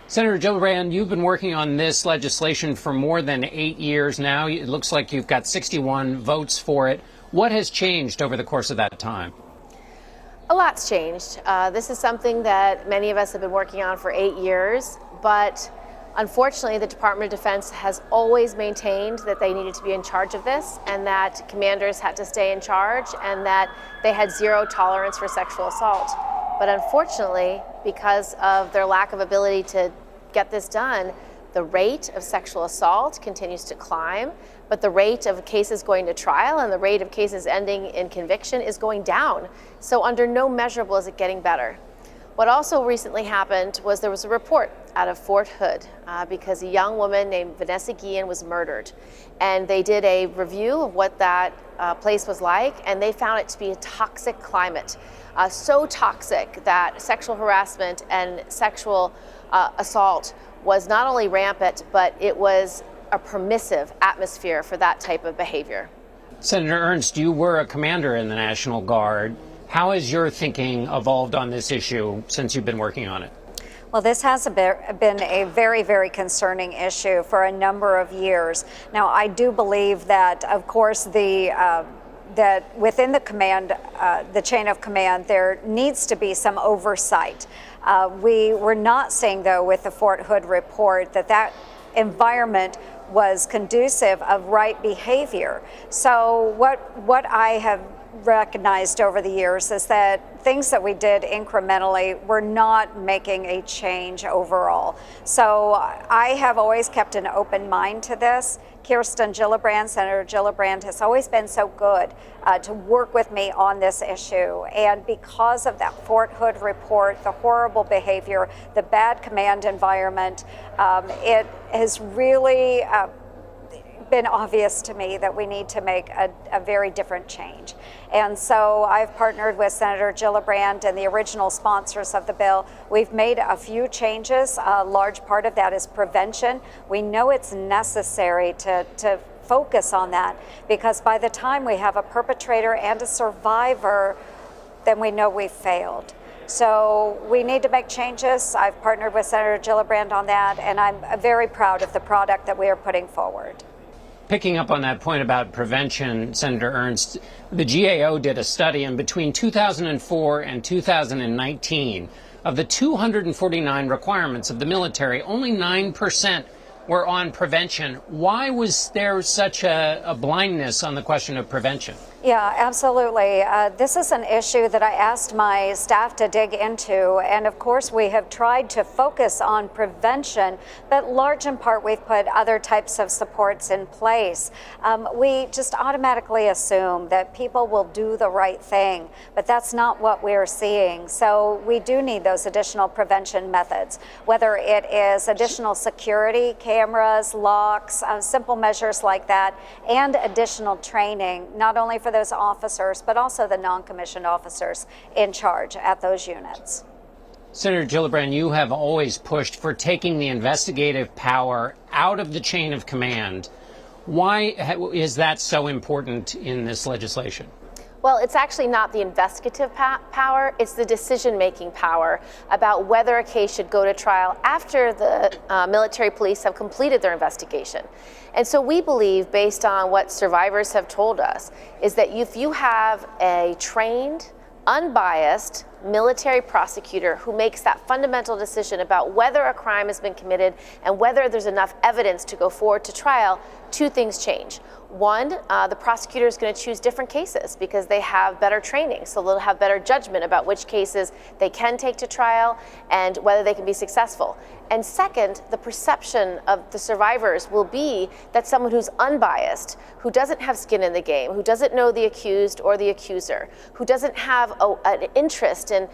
Senator Gillibrand, you've been working on this legislation for more than 8 years now. It looks like you've got 61 votes for it. What has changed over the course of that time? A lot's changed. This is something that many of us have been working on for 8 years, but unfortunately, the Department of Defense has always maintained that they needed to be in charge of this and that commanders had to stay in charge and that they had zero tolerance for sexual assault. But unfortunately, because of their lack of ability to get this done, the rate of sexual assault continues to climb, but the rate of cases going to trial and the rate of cases ending in conviction is going down. So under no measurable is it getting better. What also recently happened was there was a report out of Fort Hood because a young woman named Vanessa Guillen was murdered. And they did a review of what that place was like, and they found it to be a toxic climate. So toxic that sexual harassment and sexual assault was not only rampant, but it was a permissive atmosphere for that type of behavior. Senator Ernst, you were a commander in the National Guard. How has your thinking evolved on this issue since you've been working on it? Well, this has been a very, very concerning issue for a number of years. Now, I do believe that, of course, that within the command, the chain of command, there needs to be some oversight. We were not saying, though, with the Fort Hood report that environment was conducive of right behavior. So what I have recognized over the years is that things that we did incrementally were not making a change overall. So I have always kept an open mind to this. Kirsten Gillibrand, Senator Gillibrand, has always been so good to work with me on this issue. And because of that Fort Hood report, the horrible behavior, the bad command environment, it has really been obvious to me that we need to make a very different change. And so I've partnered with Senator Gillibrand and the original sponsors of the bill. We've made a few changes. A large part of that is prevention. We know it's necessary to focus on that because by the time we have a perpetrator and a survivor, then we know we've failed. So we need to make changes. I've partnered with Senator Gillibrand on that, and I'm very proud of the product that we are putting forward. Picking up on that point about prevention, Senator Ernst, the GAO did a study, and between 2004 and 2019, of the 249 requirements of the military, only 9% were on prevention. Why was there such a blindness on the question of prevention? Yeah, absolutely. This is an issue that I asked my staff to dig into, and of course we have tried to focus on prevention, but large in part we've put other types of supports in place. We just automatically assume that people will do the right thing, but that's not what we're seeing. So we do need those additional prevention methods, whether it is additional security, cameras, locks, simple measures like that, and additional training, not only for those officers, but also the non-commissioned officers in charge at those units. Senator Gillibrand, you have always pushed for taking the investigative power out of the chain of command. Why is that so important in this legislation? Well, it's actually not the investigative power, it's the decision-making power about whether a case should go to trial after the military police have completed their investigation. And so we believe, based on what survivors have told us, is that if you have a trained, unbiased military prosecutor who makes that fundamental decision about whether a crime has been committed and whether there's enough evidence to go forward to trial, two things change. One, the prosecutor is going to choose different cases because they have better training, so they'll have better judgment about which cases they can take to trial and whether they can be successful. And second, the perception of the survivors will be that someone who's unbiased, who doesn't have skin in the game, who doesn't know the accused or the accuser, who doesn't have an interest in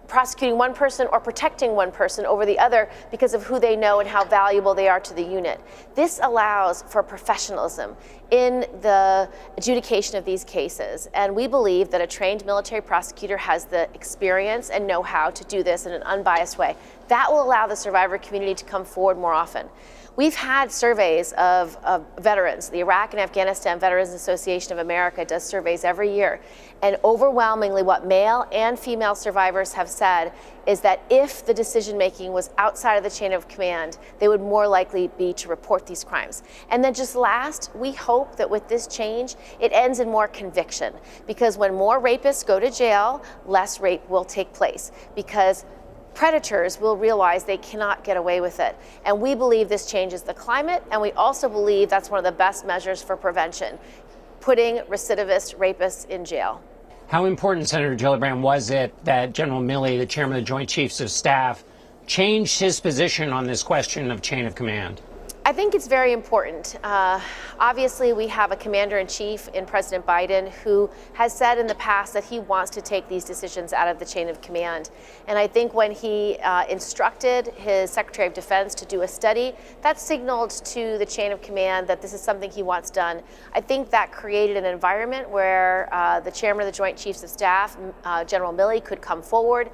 prosecuting one person or protecting one person over the other because of who they know and how valuable they are to the unit. This allows for professionalism in the adjudication of these cases, and we believe that a trained military prosecutor has the experience and know-how to do this in an unbiased way. That will allow the survivor community to come forward more often. We've had surveys of veterans. The Iraq and Afghanistan Veterans Association of America does surveys every year. And overwhelmingly what male and female survivors have said is that if the decision making was outside of the chain of command, they would more likely be to report these crimes. And then just last, we hope that with this change, it ends in more conviction. Because when more rapists go to jail, less rape will take place. Because predators will realize they cannot get away with it. And we believe this changes the climate, and we also believe that's one of the best measures for prevention, putting recidivist rapists in jail. How important, Senator Gillibrand, was it that General Milley, the chairman of the Joint Chiefs of Staff, changed his position on this question of chain of command? I think it's very important. Obviously, we have a commander-in-chief in President Biden who has said in the past that he wants to take these decisions out of the chain of command. And I think when he instructed his Secretary of Defense to do a study, that signaled to the chain of command that this is something he wants done. I think that created an environment where the chairman of the Joint Chiefs of Staff, General Milley, could come forward,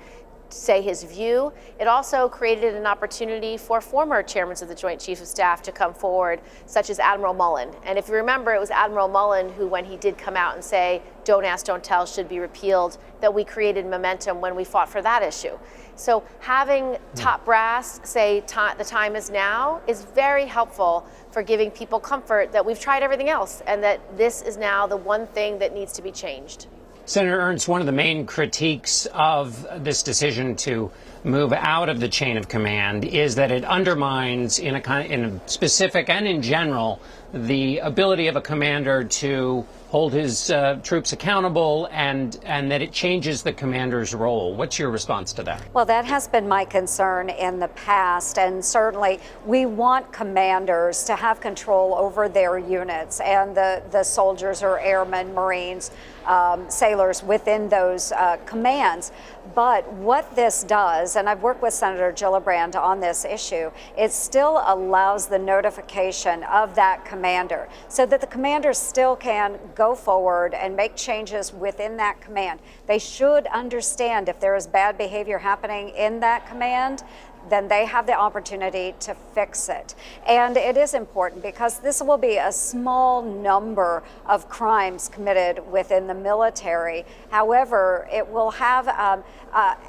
say his view. It also created an opportunity for former chairmen of the Joint Chiefs of Staff to come forward, such as Admiral Mullen. And if you remember, it was Admiral Mullen who, when he did come out and say, "Don't ask, don't tell" should be repealed, that we created momentum when we fought for that issue. So having top brass say the time is now is very helpful for giving people comfort that we've tried everything else and that this is now the one thing that needs to be changed. Senator Ernst, one of the main critiques of this decision to move out of the chain of command is that it undermines, in a specific and in general, the ability of a commander to hold his troops accountable, and that it changes the commander's role. What's your response to that? Well, that has been my concern in the past, and certainly we want commanders to have control over their units and the soldiers or airmen, Marines, sailors within those commands. But what this does, and I've worked with Senator Gillibrand on this issue, it still allows the notification of that commander so that the commander still can go forward and make changes within that command. They should understand if there is bad behavior happening in that command, then they have the opportunity to fix it. And it is important because this will be a small number of crimes committed within the military. However, it will have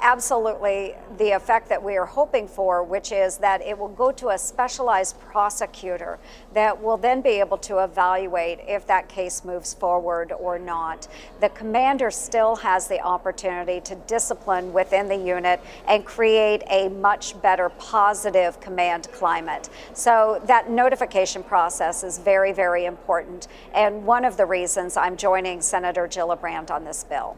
absolutely the effect that we are hoping for, which is that it will go to a specialized prosecutor that will then be able to evaluate if that case moves forward or not. The commander still has the opportunity to discipline within the unit and create a much better positive command climate. So that notification process is very, very important, and one of the reasons I'm joining Senator Gillibrand on this bill.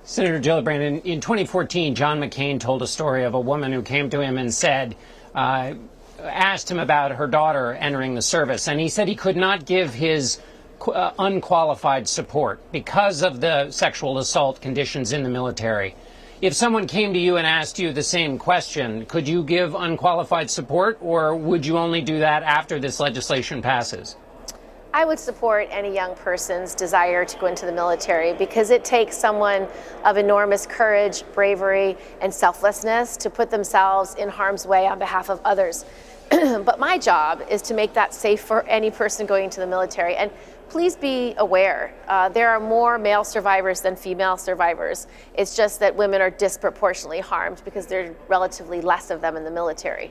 Senator Gillibrand, in 2014, John McCain told a story of a woman who came to him and said, asked him about her daughter entering the service, and he said he could not give his unqualified support because of the sexual assault conditions in the military. If someone came to you and asked you the same question, could you give unqualified support, or would you only do that after this legislation passes? I would support any young person's desire to go into the military because it takes someone of enormous courage, bravery, and selflessness to put themselves in harm's way on behalf of others. But my job is to make that safe for any person going into the military. And please be aware, there are more male survivors than female survivors. It's just that women are disproportionately harmed because there are relatively less of them in the military.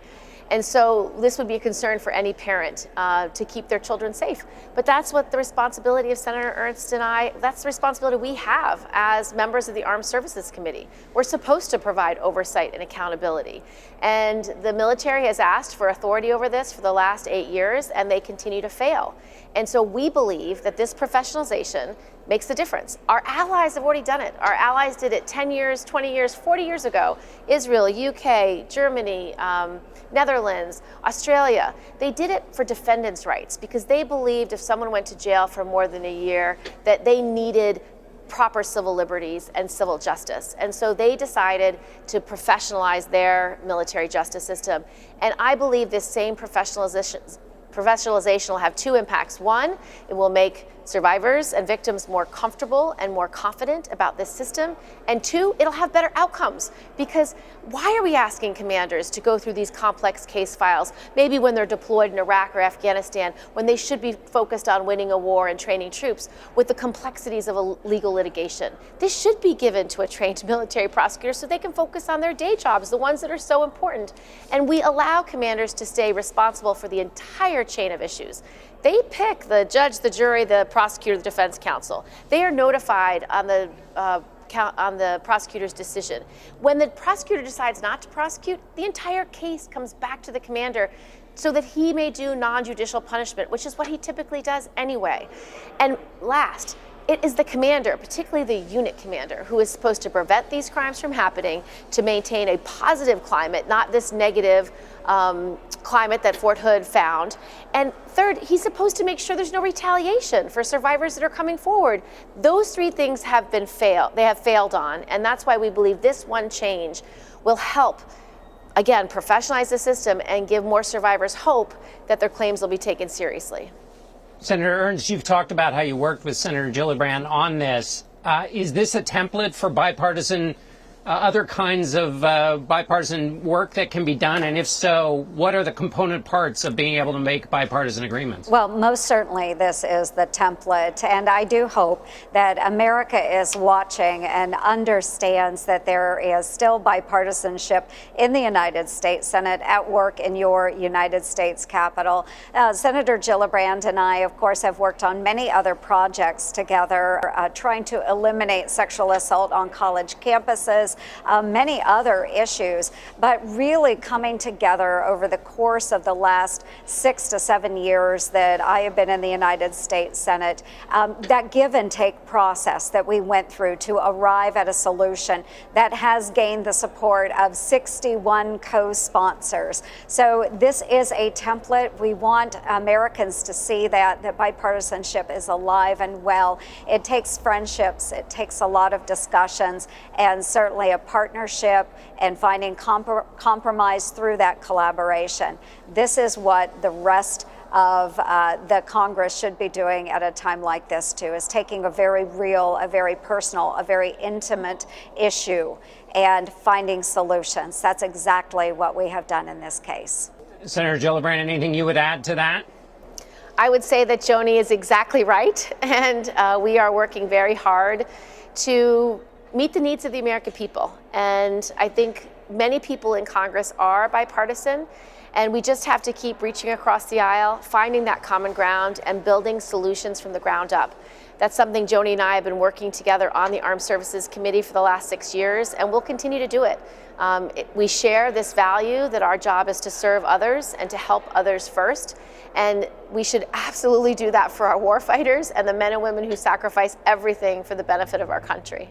And so this would be a concern for any parent to keep their children safe. But that's what the responsibility of Senator Ernst and I, that's the responsibility we have as members of the Armed Services Committee. We're supposed to provide oversight and accountability. And the military has asked for authority over this for the last 8 years, and they continue to fail. And so we believe that this professionalization makes a difference. Our allies have already done it. Our allies did it 10 years, 20 years, 40 years ago. Israel, UK, Germany, Netherlands, Australia. They did it for defendants' rights because they believed if someone went to jail for more than a year that they needed proper civil liberties and civil justice. And so they decided to professionalize their military justice system. And I believe this same professionalization professionalization will have two impacts. One, it will make survivors and victims more comfortable and more confident about this system. And two, it'll have better outcomes, because why are we asking commanders to go through these complex case files, maybe when they're deployed in Iraq or Afghanistan, when they should be focused on winning a war and training troops, with the complexities of a legal litigation? This should be given to a trained military prosecutor so they can focus on their day jobs, the ones that are so important. And we allow commanders to stay responsible for the entire chain of issues. They pick the judge, the jury, the prosecutor, the defense counsel. They are notified on the prosecutor's decision. When the prosecutor decides not to prosecute, the entire case comes back to the commander so that he may do non-judicial punishment, which is what he typically does anyway. And last, it is the commander, particularly the unit commander, who is supposed to prevent these crimes from happening, to maintain a positive climate, not this negative climate that Fort Hood found. And third, he's supposed to make sure there's no retaliation for survivors that are coming forward. Those three things have failed on, and that's why we believe this one change will help, again, professionalize the system and give more survivors hope that their claims will be taken seriously. Senator Ernst, you've talked about how you worked with Senator Gillibrand on this. Is this a template for bipartisan, other kinds of bipartisan work that can be done? And if so, what are the component parts of being able to make bipartisan agreements? Well, most certainly this is the template. And I do hope that America is watching and understands that there is still bipartisanship in the United States Senate at work in your United States Capitol. Senator Gillibrand and I, of course, have worked on many other projects together, trying to eliminate sexual assault on college campuses, many other issues, but really coming together over the course of the last 6 to 7 years that I have been in the United States Senate, that give and take process that we went through to arrive at a solution that has gained the support of 61 co-sponsors. So this is a template. We want Americans to see that bipartisanship is alive and well. It takes friendships, it takes a lot of discussions, and certainly a partnership and finding compromise through that collaboration. This is what the rest of the Congress should be doing at a time like this too, is taking a very real, a very personal, a very intimate issue and finding solutions. That's exactly what we have done in this case. Senator Gillibrand, anything you would add to that? I would say that Joni is exactly right, and we are working very hard to meet the needs of the American people. And I think many people in Congress are bipartisan, and we just have to keep reaching across the aisle, finding that common ground, and building solutions from the ground up. That's something Joni and I have been working together on the Armed Services Committee for the last 6 years, and we'll continue to do it. We share this value that our job is to serve others and to help others first. And we should absolutely do that for our warfighters and the men and women who sacrifice everything for the benefit of our country.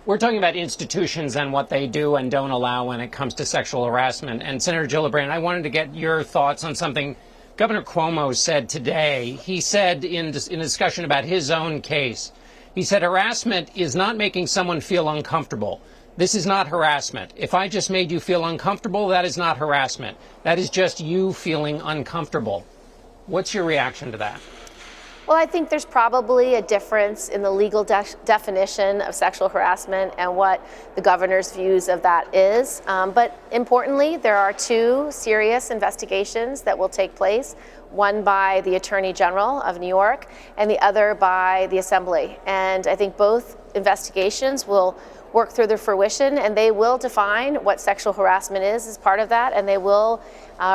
We're talking about institutions and what they do and don't allow when it comes to sexual harassment. And Senator Gillibrand, I wanted to get your thoughts on something Governor Cuomo said today. He said in a discussion about his own case, he said harassment is not making someone feel uncomfortable. This is not harassment. If I just made you feel uncomfortable, that is not harassment. That is just you feeling uncomfortable. What's your reaction to that? Well, I think there's probably a difference in the legal definition of sexual harassment and what the governor's views of that is. But importantly, there are two serious investigations that will take place, one by the Attorney General of New York and the other by the Assembly. And I think both investigations will work through their fruition, and they will define what sexual harassment is as part of that, and they will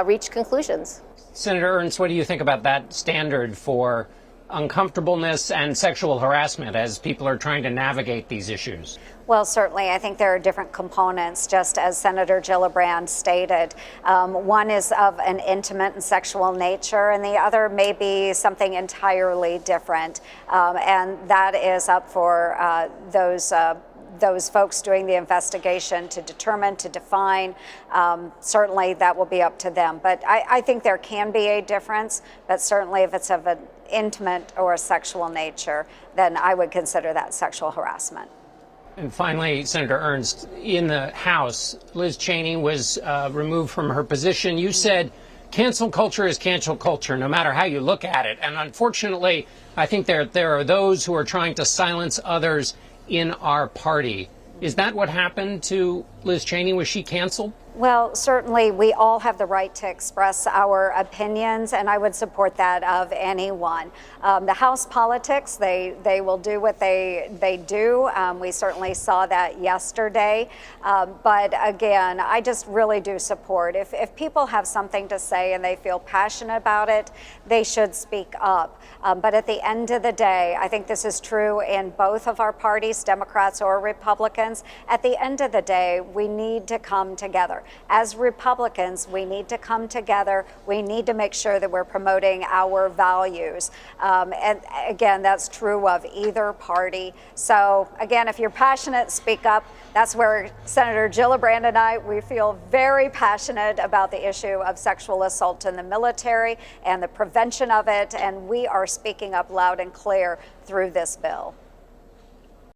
reach conclusions. Senator Ernst, what do you think about that standard for uncomfortableness and sexual harassment as people are trying to navigate these issues? Well, certainly, I think there are different components, just as Senator Gillibrand stated. One is of an intimate and sexual nature, and the other may be something entirely different. And that is up for those folks doing the investigation to determine, to define. Certainly that will be up to them. But I think there can be a difference, but certainly if it's of an intimate or a sexual nature, then I would consider that sexual harassment. And finally, Senator Ernst, in the House, Liz Cheney was removed from her position. You said cancel culture is cancel culture, no matter how you look at it. And unfortunately, I think there are those who are trying to silence others in our party. Is that what happened to Liz Cheney? Was she canceled? Well, certainly we all have the right to express our opinions, and I would support that of anyone. The House politics, they will do what they do. We certainly saw that yesterday. But again, I just really do support. If people have something to say and they feel passionate about it, they should speak up. But at the end of the day, I think this is true in both of our parties, Democrats or Republicans. At the end of the day, we need to come together. As Republicans, we need to come together. We need to make sure that we're promoting our values. And again, that's true of either party. So again, if you're passionate, speak up. That's where Senator Gillibrand and I, we feel very passionate about the issue of sexual assault in the military and the prevention of it. And we are speaking up loud and clear through this bill.